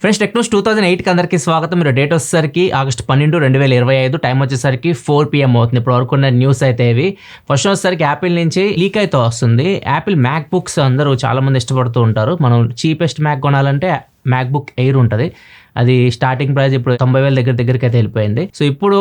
Friends Technos 2008కి అందరికీ స్వాగతం. మీరు డేట్ వచ్చేసరికి ఆగస్టు 12, 2025, టైం వచ్చేసరికి 4 PM అవుతుంది. ఇప్పుడు వరకు ఉన్న న్యూస్ అయితే ఇవి. ఫస్ట్ వచ్చేసరికి యాపిల్ నుంచి లీక్ అయితే వస్తుంది. యాపిల్ మ్యాక్ బుక్స్ అందరూ చాలా మంది ఇష్టపడుతూ ఉంటారు. మనం చీపెస్ట్ మ్యాక్ కొనాలంటే మ్యాక్ బుక్ ఎయిర్ ఉంటుంది. అది స్టార్టింగ్ ప్రైస్ ఇప్పుడు 90,000 దగ్గరికి అయితే వెళ్ళిపోయింది. సో ఇప్పుడు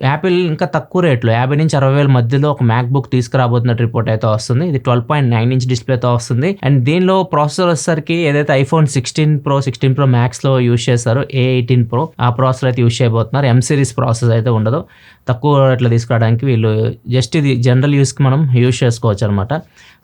యాపిల్ ఇంకా తక్కువ రేట్లో 50 నుంచి 60,000 మధ్యలో ఒక మ్యాక్ బుక్ తీసుకురాబోతున్నట్టు రిపోర్ట్ అయితే వస్తుంది. ఇది 12.9 ఇంచ్ డిస్ప్లేతో వస్తుంది. అండ్ దీనిలో ప్రాసెసర్ వచ్చేసరికి ఏదైతే ఐఫోన్ 16 Pro 16 Pro Max లో యూజ్ చేస్తారో A18 Pro ఆ ప్రాసెసర్ అయితే యూజ్ చేయబోతున్నారు. M సిరీస్ ప్రాసెసర్ అయితే ఉండదు. తక్కువ రేట్లో తీసుకురావడానికి వీళ్ళు జస్ట్ ఇది జనరల్ యూస్కి మనం యూజ్ చేసుకోవచ్చు అనమాట.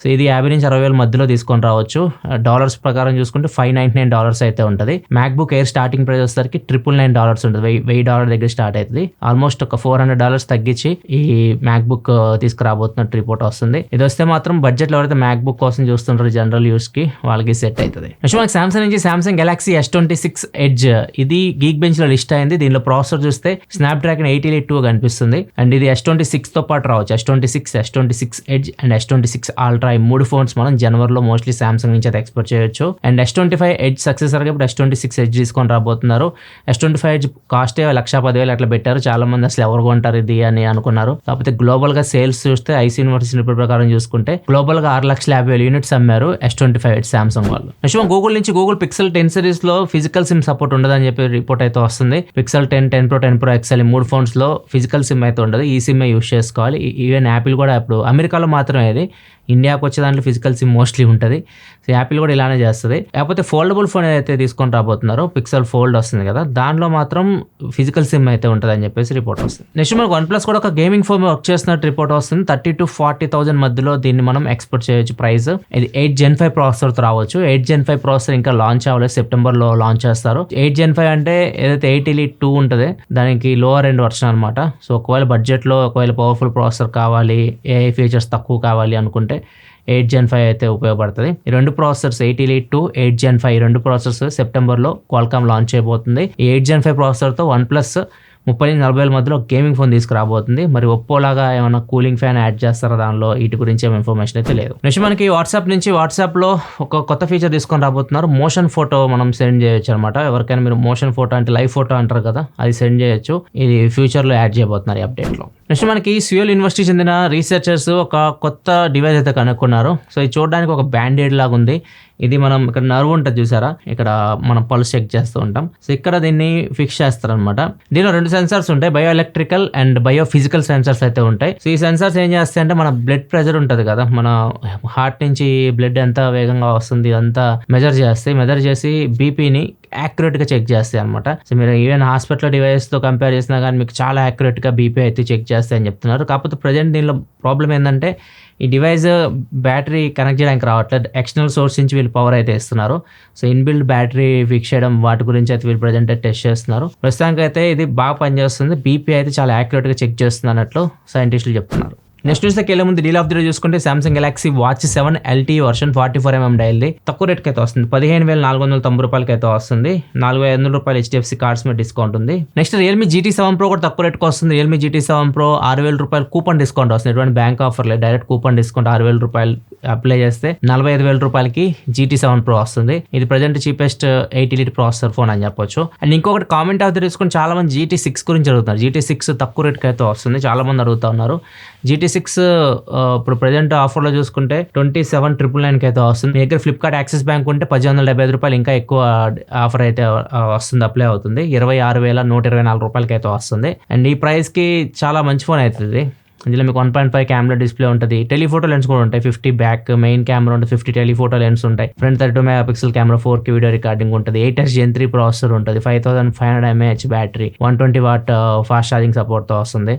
సో ఇది 50 నుంచి 60,000 మధ్యలో తీసుకొని రావచ్చు. డాలర్స్ ప్రకారం చూసుకుంటే $599 అయితే ఉంటుంది. MacBook Air starting price వచ్చేసరికి $999 ఉంటుంది. $1,000 దగ్గర స్టార్ట్ అవుతుంది. ఆల్మోస్ట్ ఒక $400 తగ్గించి ఈ మ్యాక్ బుక్ తీసుకురాబోతున్నట్టు రిపోర్ట్ వస్తుంది. ఇది వస్తే మాత్రం బడ్జెట్లో ఎవరైతే మ్యాక్ బుక్ కోసం చూస్తుంటారో జనరల్ యూస్ కి వాళ్ళకి సెట్ అవుతుంది. నెక్స్ట్ మనకి సామ్సంగ్ నుంచి సామ్సంగ్ గెలాక్సీ S26 Edge ఇది గీక్ బెంచ్ లో లిస్ట్ అయింది. దీనిలో ప్రాసెసర్ చూస్తే స్నాప్డ్రాగన్ 8 Elite 2 కనిపిస్తుంది. అండ్ ఇది S26 తో పాటు రావచ్చు. S26 Edge and S26 Ultra ఈ 3 ఫోన్స్ మనం జనవరిలో మోస్ట్లీ సామ్సంగ్ నుంచి అయితే ఎక్స్పెక్ట్ చేయొచ్చు. అండ్ S25 Edge సక్సెసర్ గా ఇప్పుడు S26 Edge తీసుకొని రాబోతున్నారు. S25 Edge కాస్ట్ 1,10,000 అట్లా పెట్టారు. చాలా మంది అసలు ఎవరు కొంటారు ఇది అని అనుకున్నారు. కాకపోతే గ్లోబల్ గా సేల్స్ చూస్తే ఐసీ యూనివర్సిటీ రిపోర్ట్ ప్రకారం చూసుకుంటే గ్లోబల్ గా 6,50,000 యూనిట్స్ అమ్మారు S25 Edge సామ్సంగ్ వాళ్ళు. నెక్స్ట్ గూగుల్ నుంచి గూగుల్ పిక్సెల్ 10 సిరీస్ లో ఫిజికల్ సిమ్ సపోర్ట్ ఉండదని చెప్పి రిపోర్ట్ అయితే వస్తుంది. Pixel 10, 10 Pro, 10 Pro XL 3 phones లో ఫిజికల్ సిమ్ అయితే ఉండదు. ఈ సిమ్ యూస్ చేసుకోవాలి. ఈవెన్ యాపిల్ కూడా ఇప్పుడు అమెరికాలో మాత్రమే ఇది, ఇండియాకి వచ్చే దాంట్లో ఫిజికల్ సిమ్ మోస్ట్లీ ఉంటుంది. సో యాపిల్ కూడా ఇలానే చేస్తుంది. కాకపోతే ఫోల్డబుల్ ఫోన్ ఏదైతే తీసుకొని రాబోతున్నారో పిక్సెల్ ఫోల్డ్ వస్తుంది కదా, దాంట్లో మాత్రం ఫిజికల్ సిమ్ అయితే ఉంటుంది అని చెప్పేసి రిపోర్ట్ వస్తుంది. నెక్స్ట్ మనకు OnePlus కూడా ఒక గేమింగ్ ఫోన్ వర్క్ చేస్తున్నట్టు రిపోర్ట్ వస్తుంది. 30,000 to 40,000 మధ్యలో దీన్ని మనం ఎక్స్పెక్ట్ చేయొచ్చు ప్రైస్. ఇది 8 Gen 5 ప్రాసెసర్తో రావచ్చు. 8 Gen 5 ప్రాసెసర్ ఇంకా లాంచ్ అవ్వలేదు, సెప్టెంబర్లో లాంచ్ చేస్తారు. 8 Gen 5 అంటే ఏదైతే 8 Elite 2 ఉంటుంది దానికి లోవర్ ఎండ్ వర్షన్ అనమాట. సో ఒకవేళ బడ్జెట్లో ఒకవేళ పవర్ఫుల్ ప్రాసెసర్ కావాలి, AI ఫీచర్స్ తక్కువ కావాలి అనుకుంటే 8 Gen 5 అయితే ఉపయోగపడుతుంది. ఈ రెండు ప్రాసెసర్స్ 8 Elite 2, 8 Gen 5 ఈ రెండు ప్రాసెసర్స్ సెప్టెంబర్లో క్వాల్కామ్ లాంచ్ చేయబోతుంది. ఈ 8 Gen 5 ప్రాసెసర్తో OnePlus 30,000-40,000 మధ్యలో గేమింగ్ ఫోన్ తీసుకురాబోతుంది. మరి ఒప్పోలాగా ఏమైనా కూలింగ్ ఫ్యాన్ యాడ్ చేస్తారా దానిలో, వీటి గురించి ఏం ఇన్ఫర్మేషన్ అయితే లేదు. నెక్స్ట్ మనకి వాట్సాప్లో ఒక కొత్త ఫీచర్ తీసుకొని రాబోతున్నారు. మోషన్ ఫోటో మనం సెండ్ చేయొచ్చు అనమాట. ఎవరికైనా మీరు మోషన్ ఫోటో అంటే లైవ్ ఫోటో అంటారు కదా, అది సెండ్ చేయొచ్చు. ఇది ఫ్యూచర్లో యాడ్ చేయబోతున్నారు ఈ అప్డేట్లో. నెక్స్ట్ మనకి సియోల్ యూనివర్సిటీ చెందిన రీసెర్చర్స్ ఒక కొత్త డివైస్ అయితే కనుక్కున్నారు. సో ఇది చూడడానికి ఒక బ్యాండేడ్ లాగా ఉంది. ఇది మనం ఇక్కడ నర్వ్ ఉంటుంది చూసారా, ఇక్కడ మనం పల్స్ చెక్ చేస్తూ ఉంటాం. సో ఇక్కడ దీన్ని ఫిక్స్ చేస్తారనమాట. దీనిలో 2 సెన్సార్స్ ఉంటాయి, bio electrical and bio physical sensors అయితే ఉంటాయి. సో ఈ సెన్సార్స్ ఏం చేస్తాయి అంటే మన బ్లడ్ ప్రెషర్ ఉంటుంది కదా, మన హార్ట్ నుంచి బ్లడ్ ఎంత వేగంగా వస్తుంది అంతా మెజర్ చేసి బీపీని యాక్యురేట్గా చెక్ చేస్తాయి అనమాట. సో మీరు ఈవెన్ హాస్పిటల్ డివైస్తో కంపేర్ చేసినా కానీ మీకు చాలా యాక్యురేట్గా బీపీ అయితే చెక్ చేస్తాయని చెప్తున్నారు. కాకపోతే ప్రజెంట్ దీనిలో ప్రాబ్లం ఏంటంటే ఈ డివైస్ బ్యాటరీ కనెక్ట్ చేయడానికి రావట్లేదు. ఎక్స్టర్నల్ సోర్స్ నుంచి వీళ్ళు పవర్ అయితే ఇస్తున్నారు. సో ఇన్బిల్డ్ బ్యాటరీ ఫిక్స్ చేయడం వాటి గురించి అయితే వీళ్ళు ప్రజెంట్ టెస్ట్ చేస్తున్నారు. ప్రస్తుతానికి అయితే ఇది బాగా పనిచేస్తుంది. బీపీ అయితే చాలా యాక్యురేట్గా చెక్ చేస్తుంది అన్నట్లు సైంటిస్టులు చెప్తున్నారు. నెక్స్ట్ న్యూస్కి వెళ్ళే ముందు డీల్ ఆఫ్ ది డే చూసుకుంటే Samsung Galaxy watch 7 LTE version 44mm డైల్ది తక్కువ రేట్కి అయితే వస్తుంది. 15,490 రూపాయలకి అయితే వస్తుంది. 4,500 రూపాయలు HDFC కార్డ్స్ మీద డిస్కౌంట్ ఉంది. నెక్స్ట్ రియల్మీ GT7 Pro కూడా తక్కువ రేట్కి వస్తుంది. రియల్మీ GT7 Pro 6,000 రూపాయలు కూపన్ డిస్కౌంట్ వస్తుంది. ఎటువంటి బ్యాంక్ ఆఫర్ లేదు, డైరెక్ట్ కూపన్ డిస్కౌంట్ 6,000 రూపాయలు అప్లై చేస్తే 45,000 రూపాయలకి GT7 Pro వస్తుంది. ఇది present cheapest 8 Elite processor phone అని చెప్పొచ్చు. అండ్ ఇంకొకటి కామెంట్ ఆఫ్ ది తీసుకుని చాలా మంది GT6 గురించి అడుగుతున్నారు. GT6 తక్కువ రేట్కి అయితే వస్తుంది, చాలా మంది అడుగుతా ఉన్నారు. GT6 ఇప్పుడు ప్రజెంట్ ఆఫర్లో చూసుకుంటే 27,999కి అయితే వస్తుంది. మీ దగ్గర ఫ్లిప్కార్ట్ యాక్సిస్ బ్యాంక్ ఉంటే 1,075 రూపాయలు ఇంకా ఎక్కువ ఆఫర్ అయితే వస్తుంది, అప్లై అవుతుంది. 26,124 రూపాయలకి అయితే వస్తుంది. అండ్ ఈ ప్రైస్కి చాలా మంచి ఫోన్ అవుతుంది. ఇందులో మీకు 1.5 కెమెరా డిస్ప్లే ఉంటుంది, టెలిఫోటో లెన్స్ కూడా ఉంటాయి. 50 బ్యాక్ మెయిన్ కెమెరా ఉంటుంది, 50 టెలిఫోటో లెన్స్ ఉంటాయి. Front 32 megapixel camera, 4K video recording ఉంటుంది. 8S Gen 3 ప్రాసెసర్ ఉంటుంది. 5,500 mAh battery, 120 watt fast charging సపోర్ట్తో వస్తుంది.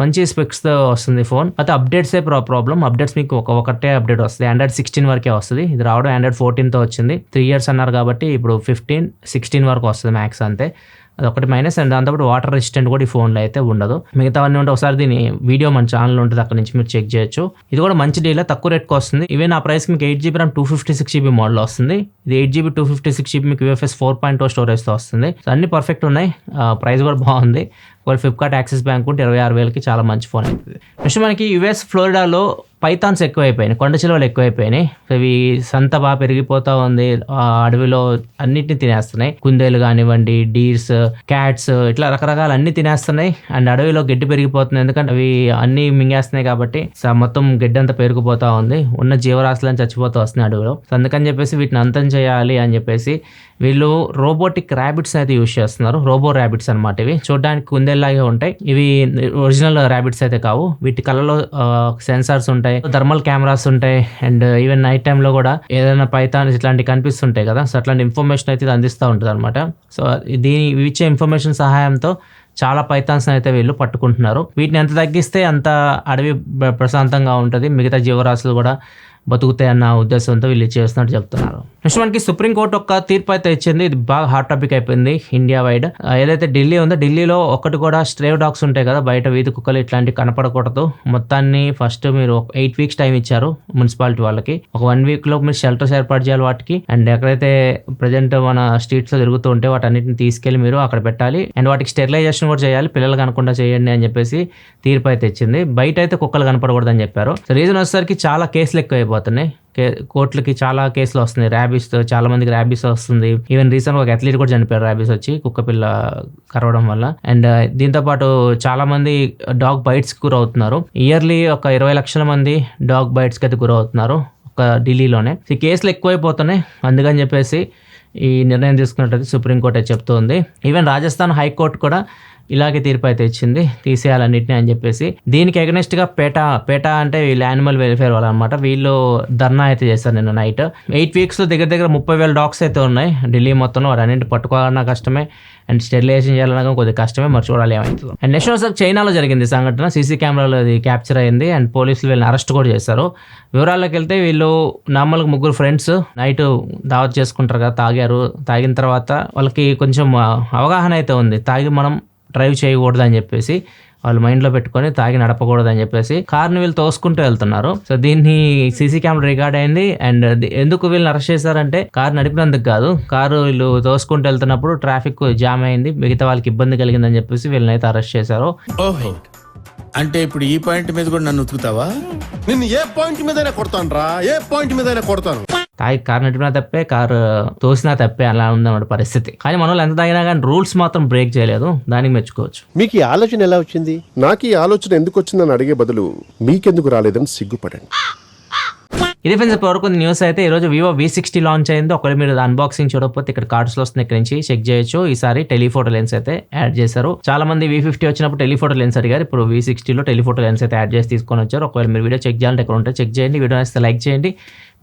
మంచి స్పెక్స్తో వస్తుంది ఫోన్. అయితే అప్డేట్సే ప్రాబ్లం. అప్డేట్స్ మీకు ఒకటే అప్డేట్ వస్తుంది. Android 16 వరకే వస్తుంది. ఇది రావడం Android 14తో వచ్చింది. 3 years అన్నారు కాబట్టి ఇప్పుడు 15, 16 వరకు వస్తుంది మ్యాక్స్ అంతే. అదొకటి మైనస్. అండ్ దాంతోపాటు వాటర్ రెసిస్టెంట్ కూడా ఈ ఫోన్లో అయితే ఉండదు. మిగతావన్నీ ఉంటే ఒకసారి దీని వీడియో మన ఛానల్ ఉంటుంది, అక్కడ నుంచి మీరు చెక్ చేయొచ్చు. ఇది కూడా మంచి డీల్, తక్కువ రేట్కి వస్తుంది. ఈవెన్ ఆ ప్రైస్కి మీకు 8GB RAM 256GB మోడల్ వస్తుంది. ఇది 8GB 256GB మీకు UFS 4.0 స్టోరేజ్తో వస్తుంది. సో అన్ని పర్ఫెక్ట్ ఉన్నాయి, ప్రైస్ కూడా బాగుంది. ఒకవేళ ఫ్లిప్కార్ట్ యాక్సిస్ బ్యాంక్ ఉంటే 26,000కి చాలా మంచి ఫోన్ అవుతుంది. నెక్స్ట్ మనకి యుఎస్ ఫ్లోరిడాలో పైథాన్స్ ఎక్కువైపోయినాయి, కొండ చిలువలు ఎక్కువైపోయినాయి. ఇవి సంత బాగా పెరిగిపోతూ ఉంది, అడవిలో అన్నిటిని తినేస్తున్నాయి. కుందేలు కానివ్వండి, డీర్స్, క్యాట్స్, ఇట్లా రకరకాల అన్ని తినేస్తున్నాయి. అండ్ అడవిలో గడ్డి పెరిగిపోతుంది, ఎందుకంటే అవి అన్ని మింగేస్తున్నాయి కాబట్టి మొత్తం గడ్డి అంతా పెరిగిపోతూ ఉంది. ఉన్న జీవరాశులను చచ్చిపోతూ వస్తున్నాయి అడవిలో. సో అందుకని చెప్పేసి వీటిని అంతం చేయాలి అని చెప్పేసి వీళ్ళు రోబోటిక్ ర్యాబిట్స్ అయితే యూజ్ చేస్తున్నారు. రోబో ర్యాబిట్స్ అనమాట. ఇవి చూడడానికి కుందేలాగే ఉంటాయి. ఇవి ఒరిజినల్ ర్యాబిట్స్ అయితే కావు. వీటి కళ్ళలో సెన్సార్స్ ఉంటాయి, థర్మల్ కెమెరాస్ ఉంటాయి. అండ్ ఈవెన్ నైట్ టైంలో కూడా ఏదైనా పైథాన్ ఇట్లాంటివి కనిపిస్తుంటాయి కదా, సో అట్లాంటి ఇన్ఫర్మేషన్ అయితే ఇది అందిస్తూ ఉంటుంది అనమాట. సో ఇవి ఇచ్చే ఇన్ఫర్మేషన్ సహాయంతో చాలా పైథాన్స్ అయితే వీళ్ళు పట్టుకుంటున్నారు. వీటిని ఎంత తగ్గిస్తే అంత అడవి ప్రశాంతంగా ఉంటుంది, మిగతా జీవరాశులు కూడా బతుకుతాయి అన్న ఉద్దేశంతో వీళ్ళు చేస్తున్నట్టు చెప్తున్నారు. నెక్స్ట్ మనకి సుప్రీంకోర్టు ఒక తీర్పు అయితే ఇచ్చింది. ఇది బాగా హాట్ టాపిక్ అయిపోయింది ఇండియా వైడ్. ఏదైతే ఢిల్లీ ఉందో, ఢిల్లీలో ఒక్కటి కూడా స్ట్రే డాగ్స్ ఉంటాయి కదా, బయట వీధి కుక్కలు ఇట్లాంటివి కనపడకూడదు. మొత్తాన్ని ఫస్ట్ మీరు 8 weeks టైం ఇచ్చారు మున్సిపాలిటీ వాళ్ళకి. ఒక 1 weekలో మీరు షెల్టర్స్ ఏర్పాటు చేయాలి వాటికి. అండ్ ఎక్కడైతే ప్రజెంట్ మన స్ట్రీట్స్ లో తిరుగుతూ ఉంటే వాటన్నిటిని తీసుకెళ్లి మీరు అక్కడ పెట్టాలి. అండ్ వాటికి స్టెరిలైజేషన్ కూడా చేయాలి, పిల్లలు కనకుండా చేయండి అని చెప్పేసి తీర్పు అయితే ఇచ్చింది. బయట అయితే కుక్కలు కనపడకూడదు అని చెప్పారు. సో రీజన్ వచ్చేసరికి చాలా కేసులు ఎక్కువ అయిపోతున్నాయి, కోర్టులకి చాలా కేసులు వస్తున్నాయి. ర్యాబీస్, చాలా మందికి ర్యాబీస్ వస్తుంది. ఈవెన్ రీసెంట్ ఒక అథ్లీట్ కూడా చనిపోయారు ర్యాబీస్ వచ్చి, కుక్క పిల్ల కరవడం వల్ల. అండ్ దీంతో పాటు చాలా మంది డాగ్ బైట్స్ గురవుతున్నారు. ఇయర్లీ ఒక 20 లక్షల మంది డాగ్ బైట్స్కి అయితే గురవుతున్నారు ఒక ఢిల్లీలోనే. ఈ కేసులు ఎక్కువైపోతున్నాయి, అందుకని చెప్పేసి ఈ నిర్ణయం తీసుకున్నట్టు సుప్రీంకోర్టు అయితే చెప్తుంది. ఈవెన్ రాజస్థాన్ హైకోర్టు కూడా ఇలాగే తీర్పు అయితే ఇచ్చింది, తీసేయాలన్నింటినీ అని చెప్పేసి. దీనికి అగెనిస్ట్ గా పేటా అంటే వీళ్ళు యానిమల్ వెల్ఫేర్ వాళ్ళు అనమాట. వీళ్ళు ధర్నా అయితే చేశారు నిన్న నైట్. 8 weeks లో దగ్గర 30,000 డాగ్స్ అయితే ఉన్నాయి ఢిల్లీ మొత్తంలో. వాటి అన్నింటి పట్టుకోవాలన్నా కష్టమే, అండ్ స్టెరిలైజేషన్ చేయాలన్నా కొద్దిగా కష్టమే. మరి చూడాలి ఏమవుతుందో. అండ్ నెక్స్ట్ ఒకసారి చైనాలో జరిగింది సంఘటన, సీసీ కెమెరాలో అది క్యాప్చర్ అయింది. అండ్ పోలీసులు వీళ్ళని అరెస్ట్ కూడా చేశారు. వివరాల్లోకి వెళ్తే వీళ్ళు నార్మల్గా 3 ఫ్రెండ్స్ నైట్ దావత్ చేసుకుంటారు కదా, తాగిన తర్వాత వాళ్ళకి కొంచెం అవగాహన అయితే ఉంది, తాగి మనం డ్రైవ్ చేయకూడదు అని చెప్పేసి వాళ్ళు మైండ్లో పెట్టుకొని తాగి నడపకూడదు అని చెప్పేసి కార్ని వీళ్ళు తోసుకుంటూ వెళ్తున్నారు. సో దీన్ని సీసీ కెమెరా రికార్డ్ అయింది. అండ్ ఎందుకు వీళ్ళని అరెస్ట్ చేశారంటే కారు నడిపినందుకు కాదు, కారు వీళ్ళు తోసుకుంటూ వెళ్తున్నప్పుడు ట్రాఫిక్ జామ్ అయింది, మిగతా వాళ్ళకి ఇబ్బంది కలిగిందని చెప్పేసి వీళ్ళని అయితే అరెస్ట్ చేశారు. ఓహో, అంటే ఇప్పుడు ఈ పాయింట్ మీద కూడా నన్ను ఉతుకుతావా? నిన్ను ఏ పాయింట్ మీదైనా కొడతాను రా, ఏ పాయింట్ మీదైనా కొడతాను. తాగి కారు నడిపినా తప్పే, కారు తోసినా తప్పే, అలా ఉందన్నమాట పరిస్థితి. కానీ మన వాళ్ళు ఎంత తాగినా కానీ రూల్స్ మాత్రం బ్రేక్ చేయలేదు, దానికి మెచ్చుకోవచ్చు. మీకు ఈ ఆలోచన ఎలా వచ్చింది? నాకు ఈ ఆలోచన ఎందుకు వచ్చిందని అడిగే బదులు మీకెందుకు రాలేదని సిగ్గుపడండి. ఇది ఫ్రెండ్స్ ఇప్పటివరకు న్యూస్ అయితే. ఈరోజు వివో V60 లాంచ్ అయింది. ఒకవేళ మీరు అన్బాక్సింగ్ చూడకపోతే ఇక్కడ కార్డ్స్లో వస్తుంది, ఇక్కడ నుంచి చెక్ చేయొచ్చు. ఈసారి టెలిఫోటో లెన్స్ అయితే యాడ్ చేశారు. చాలా మంది V50 వచ్చినప్పుడు టెలిఫోటో లెన్స్ అడిగారు, ఇప్పుడు V60లో టెలిఫోటో లెన్స్ అయితే యాడ్ చేసి తీసుకొని వచ్చారు. ఒకవేళ మీరు వీడియో చెక్ చేయాలంటే ఎక్కడ ఉంటే చెక్ చేయండి, వీడియో నచ్చితే లైక్ చేయండి.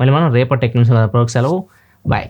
మళ్ళీ మనం రేపటి టెక్నిక్స్ సెలవు. బాయ్.